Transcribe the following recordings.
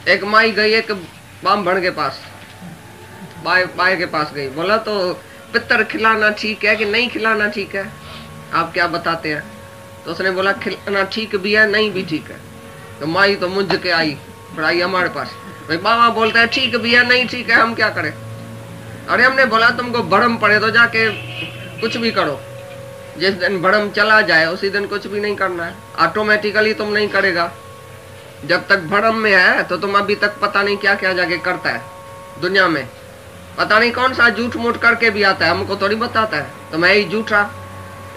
एक माई गई एक ब्राह्मण के पास, बाय के पास गई, बोला तो पितर खिलाना ठीक है कि नहीं खिलाना ठीक है, आप क्या बताते हैं? तो उसने बोला खिलाना ठीक भी है नहीं भी ठीक है। तो माई तो मुझ के आई, फिर आई हमारे पास, भाई बाबा बोलते हैं ठीक भी है नहीं ठीक है, हम क्या करें? अरे हमने बोला तुमको भरम पड़े तो जाके कुछ भी करो, जिस दिन भरम चला जाए उसी दिन कुछ भी नहीं करना है, ऑटोमेटिकली तुम नहीं करेगा। जब तक भरम में है तो तुम अभी तक पता नहीं क्या क्या जाके करता है दुनिया में, पता नहीं कौन सा झूठ मूठ करके भी आता है, हमको थोड़ी बताता है। तो मैं ही झूठा,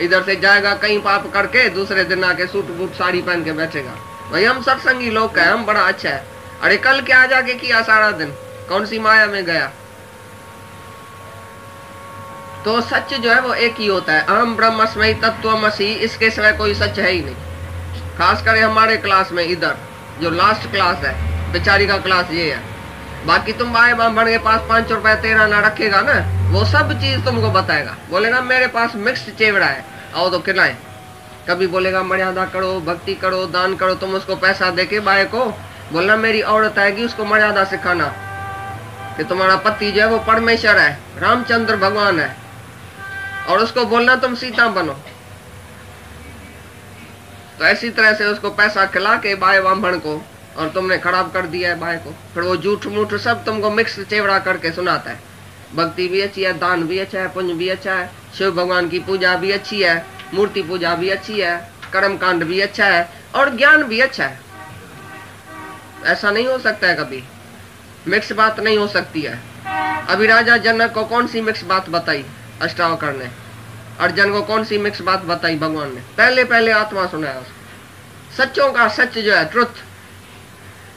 इधर से जाएगा कहीं पाप करके, दूसरे दिन आके सूट बूट साड़ी पहन के बैठेगा। भाई हम सत्संगी लोग हैं, हम बड़ा अच्छा है। अरे कल क्या जाके किया सारा दिन, कौन सी माया में गया? तो सच जो है वो एक ही होता है, अहम ब्रह्मस्मि तत्त्वमसि, इसके सिवाय कोई सच है ही नहीं। खास कर हमारे क्लास में, इधर जो लास्ट क्लास है, बेचारी का क्लास ये है। बाकी तुम बाय ब्राह्मण के पास 5 रुपए तेरा ना रखेगा ना, वो सब चीज तुमको बताएगा। बोलेगा मेरे पास मिक्स्ड चेवड़ा है, आओ तो खिलाए। कभी बोलेगा मर्यादा करो, भक्ति करो, दान करो, तुम उसको पैसा देके बाय को बोलना मेरी औरत आएगी, उसको मर्यादा सिखाना कि तुम्हारा पति जो है वो परमेश्वर है, रामचंद्र भगवान है, और उसको बोलना तुम सीता बनो। तो ऐसी तरह से उसको पैसा खिला के बाय ब्राह्मण को, और तुमने खराब कर दिया है बाय को। फिर वो झूठ मूठ सब तुमको मिक्स चेवड़ा करके सुनाता है। भक्ति भी अच्छी है, दान भी अच्छा है, पुण्य भी अच्छा है, शिव भगवान की पूजा भी अच्छी है, मूर्ति पूजा भी अच्छी है, कर्म कांड भी अच्छा है, और ज्ञान भी अच्छा है। ऐसा नहीं हो सकता है, कभी मिक्स बात नहीं हो सकती है। अभी राजा जनक को कौन सी मिक्स बात बताई अष्टावक्र ने? अर्जुन को कौन सी मिक्स बात बताई भगवान ने? पहले पहले आत्मा सुनाया उसको। सच्चों का सच जो है, ट्रुथ,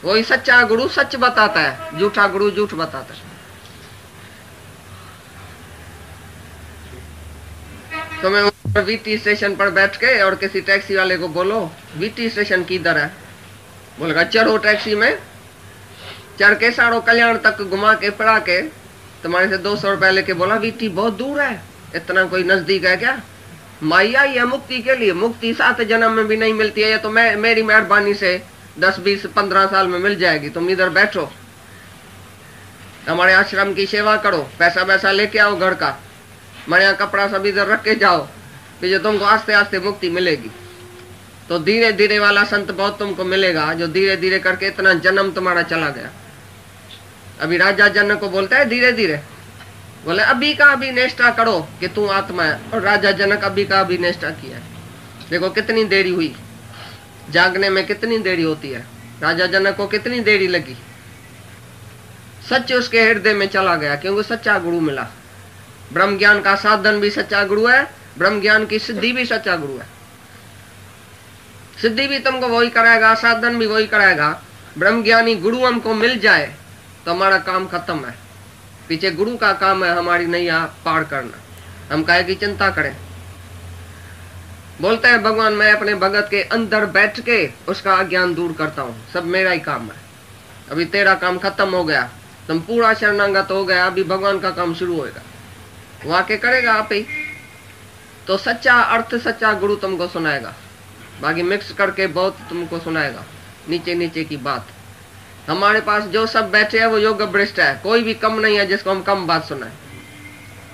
वही सच्चा गुरु सच बताता है, झूठा गुरु झूठ बताता है। तो मैं वीटी स्टेशन पर बैठ के और किसी टैक्सी वाले को बोलो वीटी स्टेशन किधर है? बोलेगा चढ़ो टैक्सी में, चढ़ के साड़ो कल्याण तक घुमा के पड़ा के तुम्हारे से 200 रुपए लेके बोला वीटी बहुत दूर है, इतना कोई नजदीक है क्या? माया ही है मुक्ति के लिए, मुक्ति 7 जन्म में भी नहीं मिलती है, ये तो मेरी मेहरबानी से 10, 20, 15 साल में मिल जाएगी। तुम इधर बैठो, हमारे आश्रम की सेवा करो, पैसा वैसा लेके आओ घर का, हमारे यहाँ कपड़ा सब इधर रख के जाओ, फिर जो तुमको आस्ते आस्ते मुक्ति मिलेगी। तो धीरे धीरे वाला संत बहुत तुमको मिलेगा, जो धीरे धीरे करके इतना जन्म तुम्हारा चला गया। अभी राजा जनक को बोलता है धीरे धीरे, बोले अभी का अभी निष्ठा करो कि तू आत्मा है, और राजा जनक अभी का अभी निष्ठा किया है। देखो कितनी देरी हुई, जागने में कितनी देरी होती है। राजा जनक को कितनी देरी लगी, सच उसके हृदय में चला गया, क्योंकि सच्चा गुरु मिला। ब्रह्म ज्ञान का साधन भी सच्चा गुरु है, ब्रह्म ज्ञान की सिद्धि भी सच्चा गुरु है। सिद्धि भी तुमको वही कराएगा, साधन भी वही कराएगा। ब्रह्म ज्ञानी गुरु हमको मिल जाए तो हमारा काम खत्म है। पीछे गुरु का काम है हमारी नैया पार करना, हम काहे की चिंता करें। बोलते हैं भगवान मैं अपने भगत के अंदर बैठ के उसका अज्ञान दूर करता हूँ, सब मेरा ही काम है। अभी तेरा काम खत्म हो गया, तुम पूरा शरणागत हो गया, अभी भगवान का काम शुरू होएगा, वो आके करेगा आप ही। तो सच्चा अर्थ सच्चा गुरु तुमको सुनाएगा, बाकी मिक्स करके बहुत तुमको सुनाएगा नीचे नीचे की बात। हमारे पास जो सब बैठे हैं वो योग भ्रष्ट है, कोई भी कम नहीं है जिसको हम कम बात सुनाए।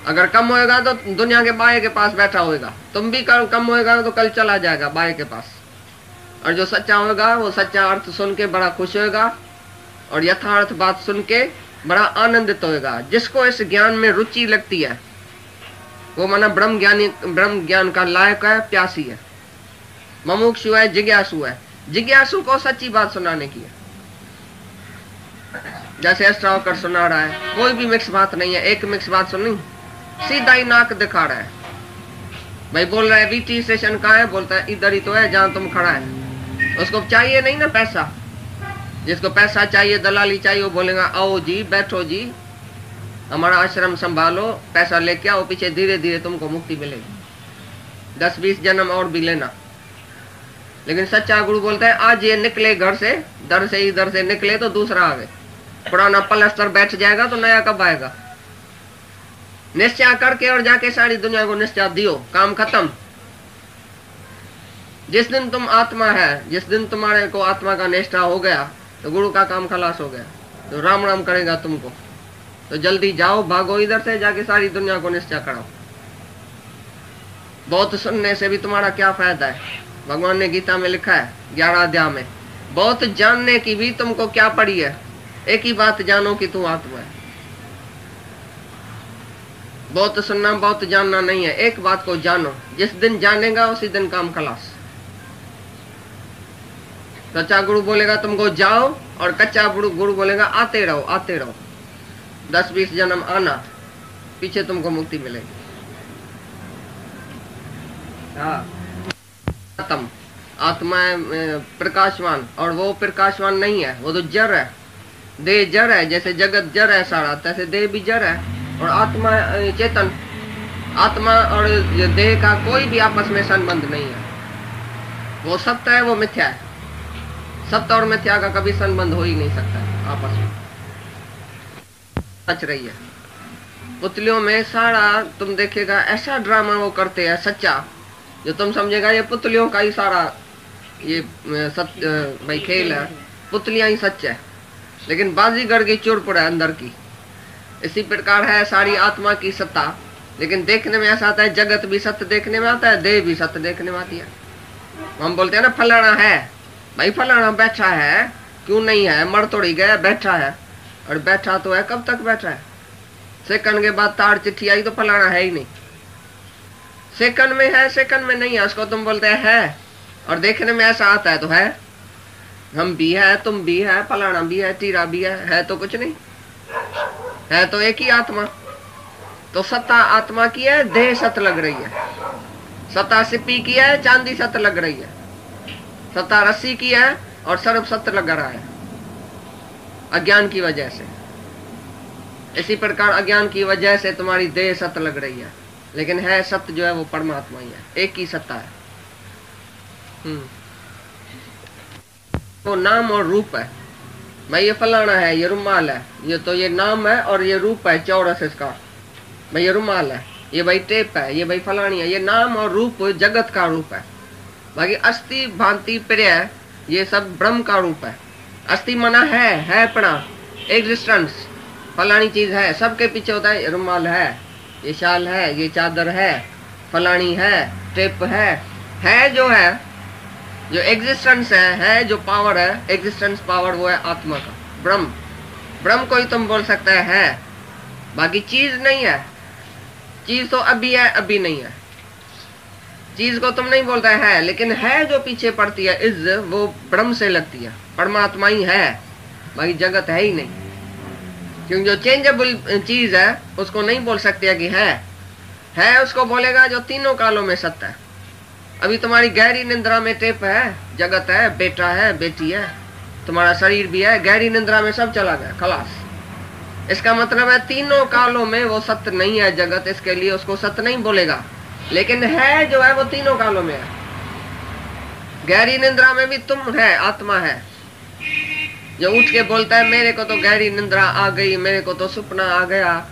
अगर कम होएगा तो दुनिया के बाय के पास बैठा होएगा, तुम भी कम होएगा तो कल चला जाएगा बाय के पास। और जो सच्चा होएगा वो सच्चा अर्थ सुन के बड़ा खुश होएगा, और यथार्थ बात सुन के बड़ा आनंदित होएगा। जिसको इस ज्ञान में रुचि लगती है वो माना ब्रह्म ज्ञान का लायक है, प्यासी है, मुमुक्षु है, जिज्ञासु है। जिज्ञासु को सच्ची बात सुनाने की है, जैसे अष्टावक्र सुना रहा है, कोई भी मिक्स बात नहीं है, एक मिक्स बात सुनी, सीधा ही नाक दिखा रहा है। भाई बोल रहा है वीटी स्टेशन कहाँ है, बोलता है इधर ही तो है जहाँ तुम खड़ा है। उसको चाहिए नहीं ना पैसा, जिसको पैसा चाहिए, दलाली चाहिए, वो बोलेगा आओ जी, बैठो जी, हमारा आश्रम संभालो, पैसा लेके आओ, पीछे धीरे धीरे तुमको मुक्ति मिलेगी, 10-20 जन्म और भी लेना। लेकिन सच्चा गुरु बोलता है आज ये निकले घर से, दर से इधर से निकले तो दूसरा आवे, पुराना पलस्तर बैठ जाएगा तो नया कब आएगा। निश्चय करके और जाके सारी दुनिया को निश्चय दियो, काम खत्म। जिस दिन तुम आत्मा है, जिस दिन तुम्हारे को आत्मा का निष्ठा हो गया, तो गुरु का काम खलास हो गया। तो राम राम करेगा तुमको, तो जल्दी जाओ, भागो इधर से, जाके सारी दुनिया को निश्चय कराओ। बहुत सुनने से भी तुम्हारा क्या फायदा है? भगवान ने गीता में लिखा है 11 अध्याय में, बहुत जानने की भी तुमको क्या पड़ी है, एक ही बात जानो कि तू आत्मा है। बहुत सुनना बहुत जानना नहीं है, एक बात को जानो, जिस दिन जानेगा उसी दिन काम खलास। सच्चा गुरु बोलेगा तुमको जाओ, और कच्चा गुरु बोलेगा आते रहो आते रहो, 10-20 जन्म आना, पीछे तुमको मुक्ति मिलेगी। हाँ, आत्मा है प्रकाशवान, और वो प्रकाशवान नहीं है, वो तो जड़ है, देह जड़ है। जैसे जगत जड़ है सारा, तैसे देह भी जड़ है, और आत्मा चेतन। आत्मा और देह का कोई भी आपस में संबंध नहीं है। वो सत्य है, वो मिथ्या है। सत्य और मिथ्या का कभी संबंध हो ही नहीं सकता है आपस में। सच रही है पुतलियों में सारा, तुम देखेगा ऐसा ड्रामा वो करते हैं सच्चा, जो तुम समझेगा ये पुतलियों का ही सारा ये सत्य भाई खेल है, पुतलियां ही सच है, लेकिन बाजीगर की चुरपुर है अंदर की। इसी प्रकार है सारी आत्मा की सत्ता, लेकिन देखने में ऐसा आता है, जगत भी सत्य देखने में आता है, देह भी सत्य देखने में आती है। हम बोलते हैं ना फलाना है, भाई फलाना बैठा है, क्यों नहीं है, मर तोड़ी गया, बैठा है। और बैठा तो है, कब तक बैठा है? सेकंड के बाद तार चिट्ठी आई तो फलाना है ही नहीं। सेकंड में है, सेकंड में नहीं है, उसको तुम बोलते है, और देखने में ऐसा आता है तो है। हम भी है, तुम भी है, फलाना भी है, टीरा भी है तो कुछ नहीं है, तो एक ही आत्मा। तो सत्ता आत्मा की है, देह सत्य लग रही है। सत्ता सिप्पी की है, चांदी सत्य लग रही है। सत्ता रस्सी की है, और सर्व सत्य लग रहा है अज्ञान की वजह से। इसी प्रकार अज्ञान की वजह से तुम्हारी देह सत्य लग रही है, लेकिन है सत्य जो है वो परमात्मा ही है, एक ही सत्ता है। वो नाम और रूप है। भाई ये फलाना है, ये रुमाल है, ये तो ये नाम है, और ये रूप है चौरस इसका। भाई ये रुमाल है, ये भाई टेप है, ये भाई फलानी है। ये नाम और रूप जगत का रूप है। बाकी अस्थि भांति प्रिय ये सब ब्रह्म का रूप है। अस्थि मना है पड़ा, एग्जिस्टेंस, फलानी चीज है, सबके पीछे होता है। रुमाल है, ये शाल है, ये चादर है, फलानी है, टेप है जो है, जो एग्जिस्टेंस है जो पावर है, एग्जिस्टेंस पावर, वो है आत्मा का ब्रह्म। ब्रह्म को ही तुम बोल सकते है, बाकी चीज नहीं है। चीज तो अभी है, अभी नहीं है। चीज को तुम नहीं बोलता है, लेकिन है जो पीछे पड़ती है, इज वो ब्रह्म से लगती है, परमात्मा ही है, बाकी जगत है ही नहीं। क्योंकि जो चेंजेबल चीज है उसको नहीं बोल सकते कि है उसको बोलेगा जो तीनों कालों में सत्य है। अभी तुम्हारी गहरी निंद्रा में टेप है, जगत है, बेटा है, बेटी है, तुम्हारा शरीर भी है, गहरी निंद्रा में सब चला गया, खलास। इसका मतलब है तीनों कालों में वो सत्य नहीं है जगत, इसके लिए उसको सत्य नहीं बोलेगा। लेकिन है जो है वो तीनों कालों में है। गहरी निंद्रा में भी तुम है, आत्मा है, जो उठ के बोलता है मेरे को तो गहरी निंद्रा आ गई, मेरे को तो सपना आ गया,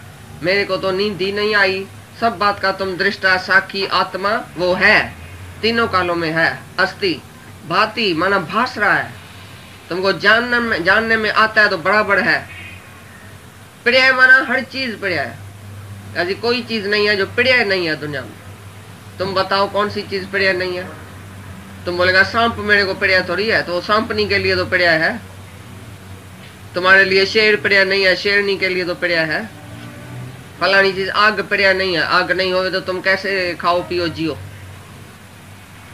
मेरे को तो नींद ही नहीं आई, सब बात का तुम दृष्टा साक्षी आत्मा वो है, तीनों कालों में है। अस्थि भांति माना भास रहा है, तुमको जानने में आता है तो बराबर है। प्रिय माना हर चीज प्रिय है, ऐसी कोई चीज नहीं है जो प्रिय नहीं है दुनिया में। तुम बताओ कौन सी चीज प्रिय नहीं है? तुम बोलेगा सांप मेरे को प्रिय थोड़ी है, तो सांपनी के लिए तो प्रिय है। तुम्हारे लिए शेर प्रिय नहीं है, शेरनी के लिए तो प्रिय है। फलानी चीज आग प्रिय नहीं है, आग नहीं होवे तो तुम कैसे खाओ पियो जियो।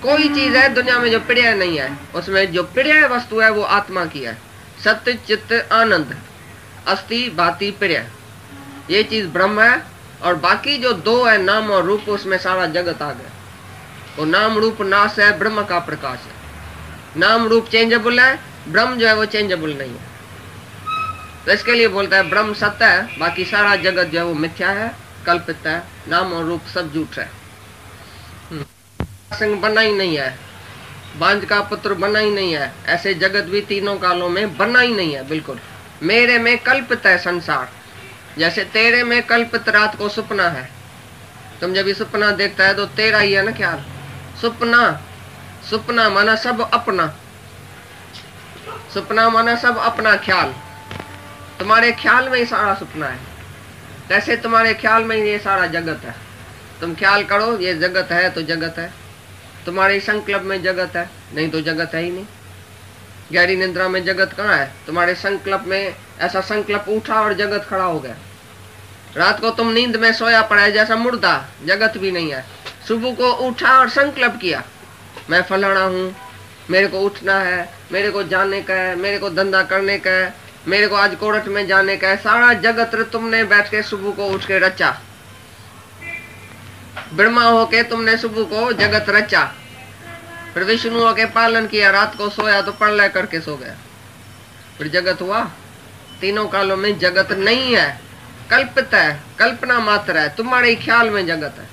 कोई चीज है दुनिया में जो प्रिय नहीं है, उसमें जो प्रिय वस्तु है वो आत्मा की है। सत्य चित्त आनंद अस्थि भांति प्रिय, ये चीज ब्रह्म है। और बाकी जो दो है नाम और रूप, उसमें सारा जगत आ गया। वो नाम रूप नाश है, ब्रह्म का प्रकाश है। नाम रूप चेंजेबल है, ब्रह्म जो है वो चेंजेबल नहीं है। तो इसके लिए बोलता है ब्रह्म सत्य है, बाकी सारा जगत जो है वो मिथ्या है, कल्पित है, नाम और रूप सब झूठ है। संग बना ही नहीं है, बांझ का पुत्र बना ही नहीं है, ऐसे जगत भी तीनों कालों में बना ही नहीं है। बिल्कुल मेरे में कल्पित है संसार, जैसे तेरे में कल्पित रात को सपना है। तुम जब ये सपना देखता है तो तेरा ही है ना ख्याल। सपना माना सब अपना, सपना माना सब अपना ख्याल, तुम्हारे ख्याल में ही सारा सपना है। कैसे? तुम्हारे ख्याल में ही ये सारा जगत है। तुम ख्याल करो ये जगत है तो जगत है, तुम्हारे संकल्प में जगत है, नहीं तो जगत है ही नहीं। गहरी निद्रा में जगत कहाँ है? तुम्हारे संकल्प में ऐसा संकल्प उठा और जगत खड़ा हो गया। रात को तुम नींद में सोया पड़ा है जैसा मुर्दा, जगत भी नहीं है। सुबह को उठा और संकल्प किया मैं फलाना हूँ, मेरे को उठना है, मेरे को जाने का है, मेरे को धंधा करने का है, मेरे को आज कोर्ट में जाने का है। सारा जगत तुमने बैठ के सुबह को उठ के रचा, ब्रह्मा होके तुमने सुबह को जगत रचा, फिर विष्णु होके पालन किया, रात को सोया तो प्रलय करके सो गया, फिर जगत हुआ। तीनों कालों में जगत नहीं है, कल्पित है, कल्पना मात्र है, तुम्हारे ख्याल में जगत है।